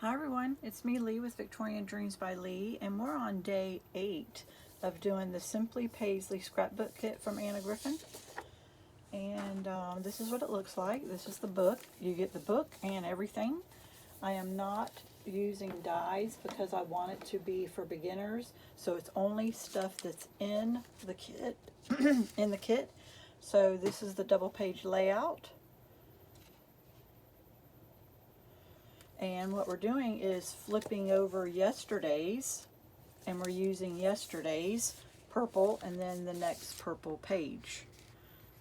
Hi everyone, it's me Lee with Victorian Dreams by Lee, and we're on day 8 of doing the Simply Paisley Scrapbook Kit from Anna Griffin. And this is what it looks like. This is the book. You get the book and everything. I am not using dies because I want it to be for beginners, so it's only stuff that's in the kit. So this is the double page layout. And what we're doing is flipping over yesterday's, and we're using yesterday's purple and then the next purple page.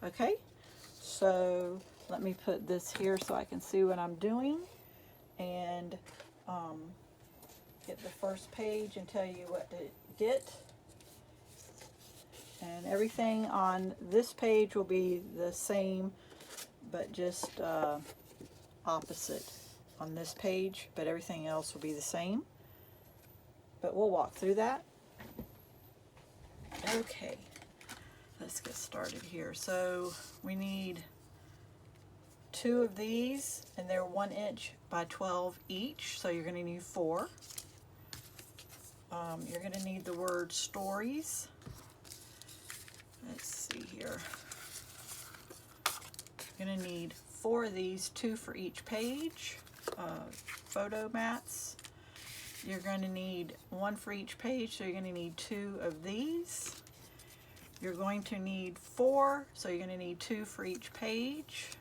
Okay, so let me put this here so I can see what I'm doing, and get the first page and tell you what to get. And everything on this page will be the same, but just opposite on this page, but everything else will be the same. But we'll walk through that. Okay, let's get started here. So we need 2 of these, and they're 1 inch by 12 each, so you're going to need 4. You're going to need the word stories. Let's see here. You're going to need 4 of these, 2 for each page. Photo mats. You're going to need 1 for each page, so you're going to need 2 of these. You're going to need 4, so you're going to need 2 for each page.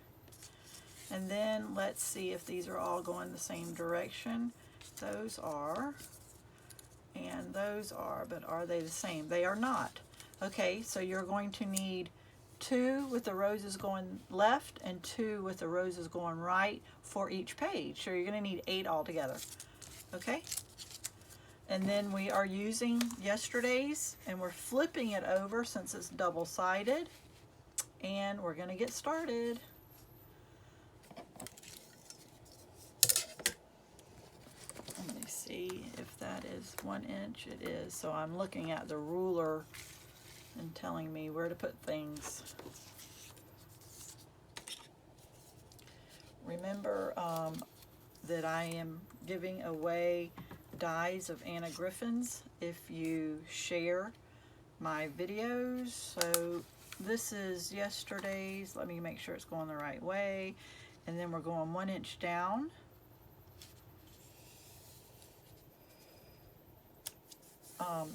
And then let's see if these are all going the same direction. Those are, and those are, but are they the same? They are not. Okay, so you're going to need 2 with the roses going left and 2 with the roses going right for each page. So you're going to need 8 altogether. Okay? And then we are using yesterday's, and we're flipping it over since it's double-sided. And we're going to get started. Let me see if that is 1 inch. It is. So I'm looking at the ruler and telling me where to put things. Remember that I am giving away dies of Anna Griffin's if you share my videos. So this is yesterday's. Let me make sure it's going the right way. And then we're going 1 inch down.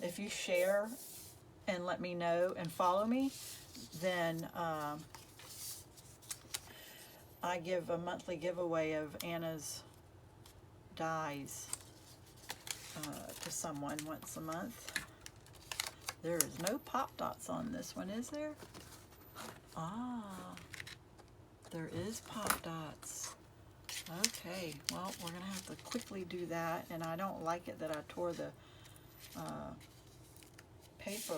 If you share and let me know and follow me, then I give a monthly giveaway of Anna's dies to someone once a month. There is no pop dots on this one, is there? Ah, there is pop dots. Okay, well, we're gonna have to quickly do that, and I don't like it that I tore the paper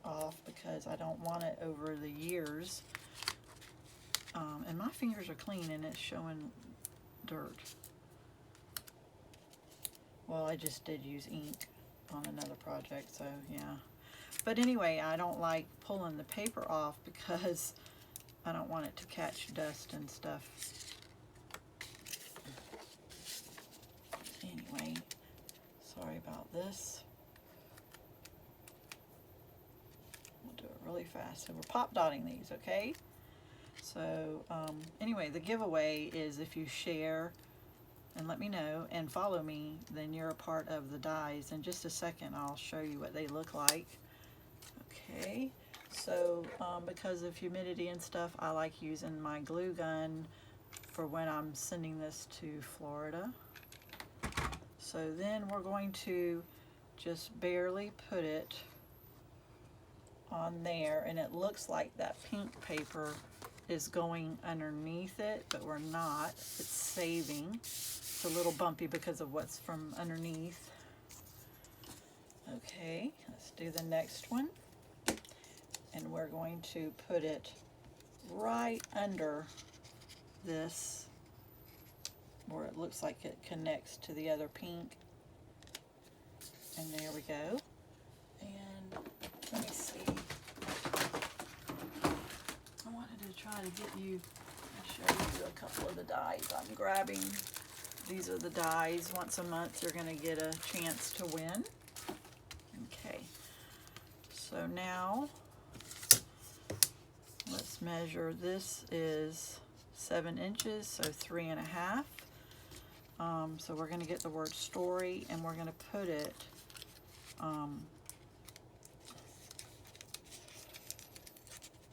off because I don't want it over the years. And my fingers are clean and it's showing dirt. Well, I just did use ink on another project, so yeah. But anyway, I don't like pulling the paper off because I don't want it to catch dust and stuff. Anyway, sorry about this. We'll do it really fast. So we're pop dotting these, okay? So anyway, the giveaway is if you share and let me know and follow me, then you're a part of the dies. In just a second, I'll show you what they look like. Okay, so because of humidity and stuff, I like using my glue gun for when I'm sending this to Florida. So then we're going to just barely put it on there, and it looks like that pink paper is going underneath it, but we're not. It's saving. It's a little bumpy because of what's from underneath. Okay, let's do the next one. And we're going to put it right under this where it looks like it connects to the other pink. And there we go. And let me see. I wanted to try to get you, show you a couple of the dies I'm grabbing. These are the dies. Once a month you're going to get a chance to win. Okay, so now let's measure. This is 7 inches, so 3.5. So we're going to get the word story and we're going to put it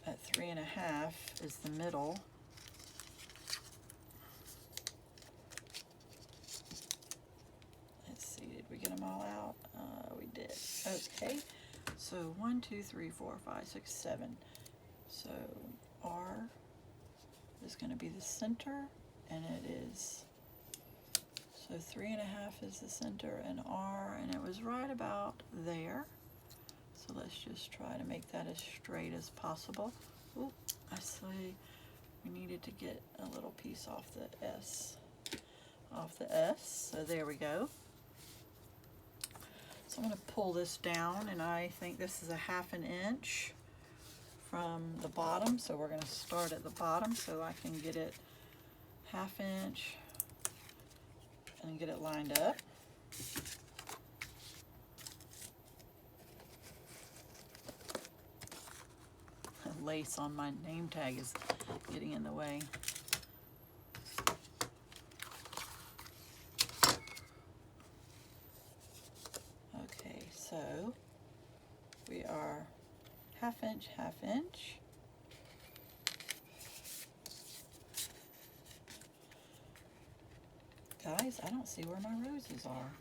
at 3.5 is the middle. Let's see, did we get them all out? We did. Okay, so 1, 2, 3, 4, 5, 6, 7. So R is going to be the center, and it is, so 3.5 is the center, and R, and it was right about there. So let's just try to make that as straight as possible. Ooh, I see we needed to get a little piece off the S. So there we go. So I'm going to pull this down, and I think this is a 1/2 inch from the bottom. So we're going to start at the bottom so I can get it 1/2 inch and get it lined up. The lace on my name tag is getting in the way. Okay, so we are 1/2 inch, 1/2 inch. Guys, I don't see where my roses are.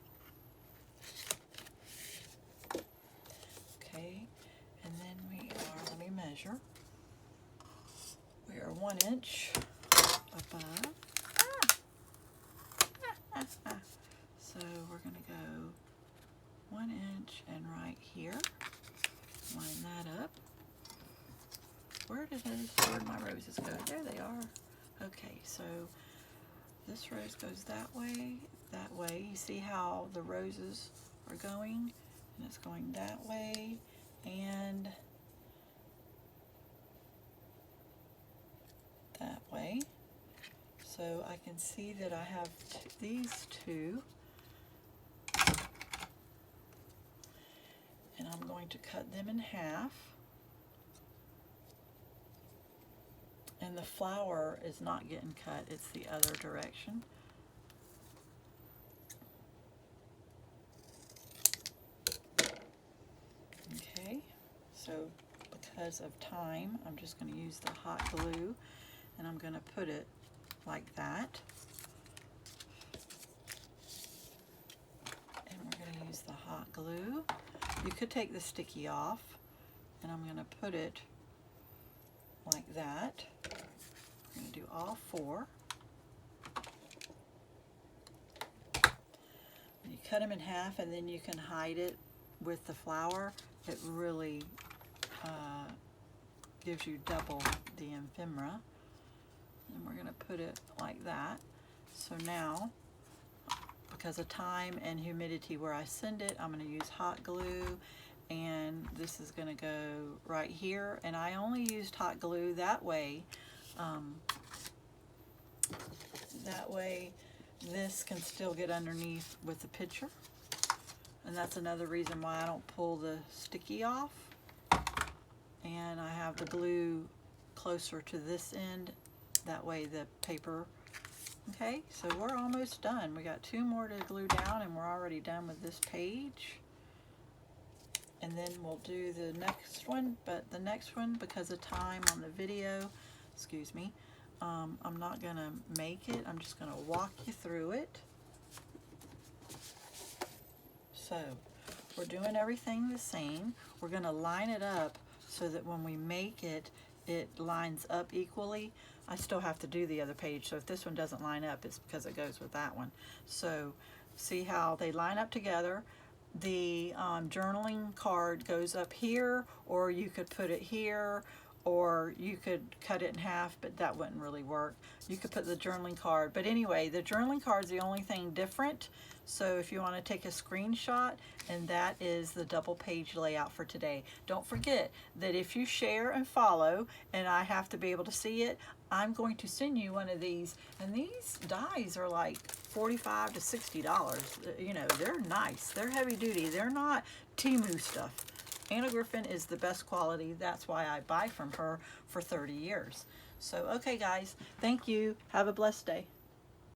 Okay, and then we are, let me measure. We are 1 inch above. So we're going to go 1 inch and right here. Line that up. Where did my roses go? There they are. Okay, so this rose goes that way, that way. You see how the roses are going? And it's going that way and that way. So I can see that I have these two. And I'm going to cut them in half. And the flower is not getting cut, it's the other direction. Okay, so because of time, I'm just going to use the hot glue and I'm going to put it like that. And we're going to use the hot glue. You could take the sticky off, and I'm going to put it like that. I'm going to do all 4. You cut them in half, and then you can hide it with the flower. It really gives you double the ephemera. And we're going to put it like that. So now, because of time and humidity where I send it, I'm going to use hot glue, and this is going to go right here. And I only used hot glue that way. This can still get underneath with the picture, and that's another reason why I don't pull the sticky off. And I have the glue closer to this end, that way the paper. Okay, so we're almost done. We got 2 more to glue down and we're already done with this page. And then we'll do the next one, but the next one, because of time on the video, excuse me, I'm not going to make it. I'm just going to walk you through it. So we're doing everything the same. We're going to line it up so that when we make it, it lines up equally. I still have to do the other page, so if this one doesn't line up, it's because it goes with that one. So see how they line up together. The journaling card goes up here, or you could put it here, or you could cut it in half, but that wouldn't really work. You could put the journaling card, but anyway, the journaling card is the only thing different. So if you want to take a screenshot, and that is the double page layout for today. Don't forget that if you share and follow, and I have to be able to see it, I'm going to send you one of these, and these dies are like $45 to $60. You know, they're nice. They're heavy duty. They're not Temu stuff. Anna Griffin is the best quality. That's why I buy from her for 30 years. So, okay guys, thank you. Have a blessed day.